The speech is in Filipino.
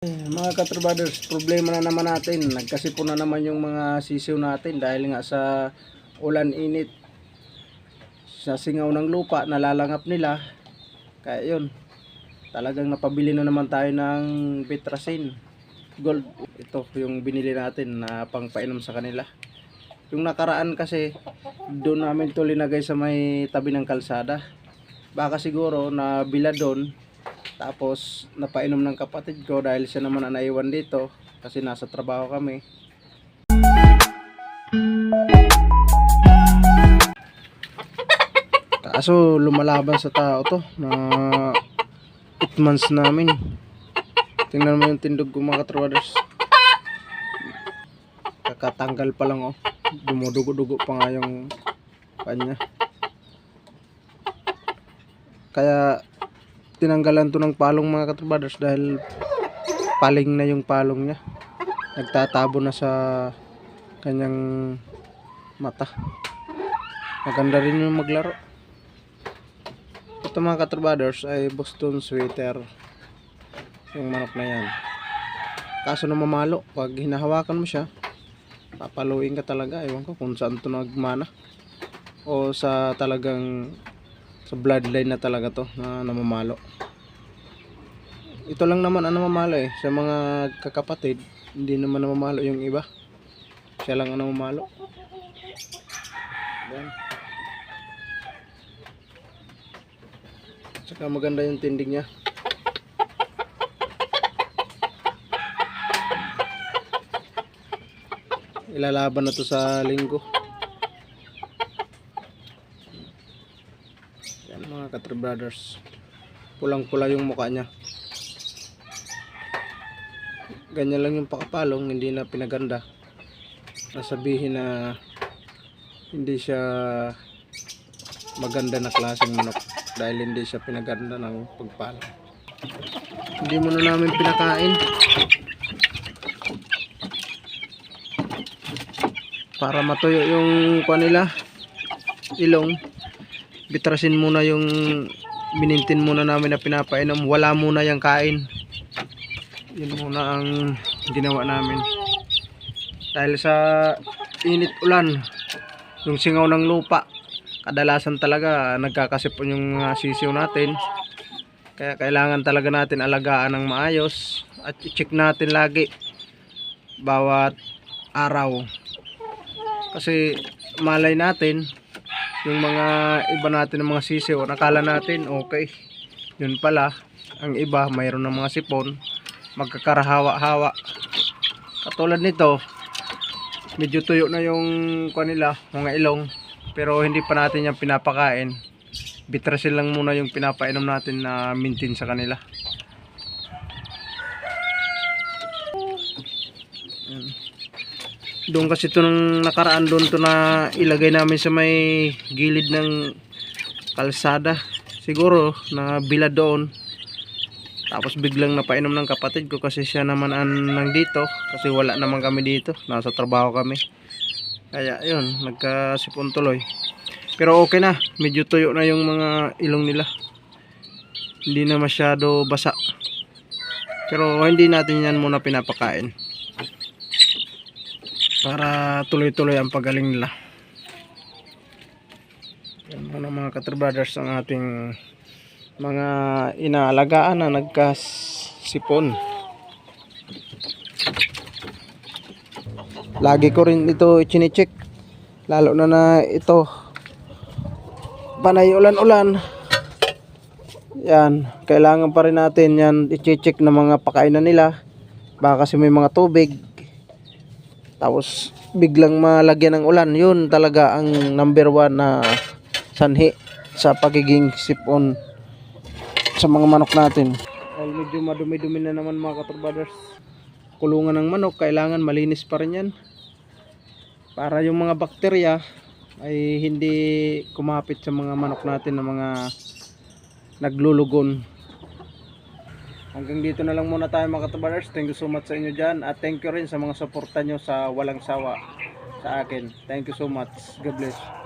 Mga katrabaders, problema na naman natin. Nagkasipon na naman yung mga sisiw natin dahil nga sa ulan init. Sa singaw ng lupa, nalalangap nila. Kaya yun, talagang napabili na naman tayo ng Bitrasin Gold. Ito yung binili natin na pangpainom sa kanila. Yung nakaraan kasi, doon namin ito linagay sa may tabi ng kalsada. Baka siguro nabila doon. Tapos napainom ng kapatid ko dahil siya naman ang naiwan dito kasi nasa trabaho kami. Kaso lumalaban sa tao to na 8 months namin. Tingnan mo yung tindog ko mga katrawaders. Kakatanggal pa lang oh. Dumudugo-dugo pa nga yung kanya. Kaya tinanggalan to ng palong mga katrabaders dahil paling na yung palong niya, nagtatabo na sa kanyang mata. Maganda rin yung maglaro. Ito mga katrabaders ay Boston Sweater, yung manok na yan. Kaso namamalo pag hinahawakan mo siya, papaluin ka talaga. Ewan ko kung saan to nagmana o sa talagang sa bloodline na talaga to na namamalo. Ito lang naman ang namamalo sa mga kakapatid. Hindi naman namamalo yung iba, siya lang ang namamalo. Yan. Saka maganda yung tindig niya. Ilalaban na to sa linggo. Yan mga katrabaders, pulang pula yung mukha niya. Ganyan lang yung pakapalong, hindi na pinaganda. Nasabihin na hindi siya maganda na klaseng manok dahil hindi siya pinaganda ng pagpalong. Hindi mo na namin pinakain para matuyo yung kanila ilong. Bitrasin muna yung binintin muna namin na pinapainom. Wala muna yung kain. Yun muna ang ginawa namin dahil sa init ulan, yung singaw ng lupa, kadalasan talaga nagkakasipon yung mga sisiw natin. Kaya kailangan talaga natin alagaan ng maayos at i-check natin lagi bawat araw, kasi malay natin yung mga iba natin ng mga sisiw, nakala natin okay, yun pala ang iba mayroon ng mga sipon, magkakarahawa-hawa. Katulad nito, medyo tuyo na yung kanila mga ilong, pero hindi pa natin yan pinapakain. Bitrasin lang muna yung pinapainom natin na mintin sa kanila. Doon kasi ito nung nakaraan, doon to na ilagay namin sa may gilid ng kalsada. Siguro na bila doon. Tapos biglang napainom ng kapatid ko kasi siya naman ang nandito, kasi wala naman kami dito, nasa trabaho kami. Kaya yun, nagkasipon tuloy. Pero okay na, medyo tuyo na yung mga ilong nila, hindi na masyado basa. Pero hindi natin yan muna pinapakain para tuloy-tuloy ang pagaling nila. Yan muna mga katrabaders ang ating mga inaalagaan na nagkasipon. Lagi ko rin ito i-check, lalo na ito panay ulan-ulan. Yan, kailangan pa rin natin yan i-check na mga pakainan nila. Baka kasi may mga tubig, tapos biglang malagyan ng ulan. Yun talaga ang number 1 na sanhi sa pagiging sipon sa mga manok natin. Dahil medyo madumi-dumi na naman mga katrabaders, kulungan ng manok kailangan malinis pa rin yan para yung mga bakterya ay hindi kumapit sa mga manok natin na mga naglulugon. Hanggang dito na lang muna tayo mga katrabaders. Thank you so much sa inyo dyan, at thank you rin sa mga suporta nyo sa walang sawa sa akin. Thank you so much. God bless.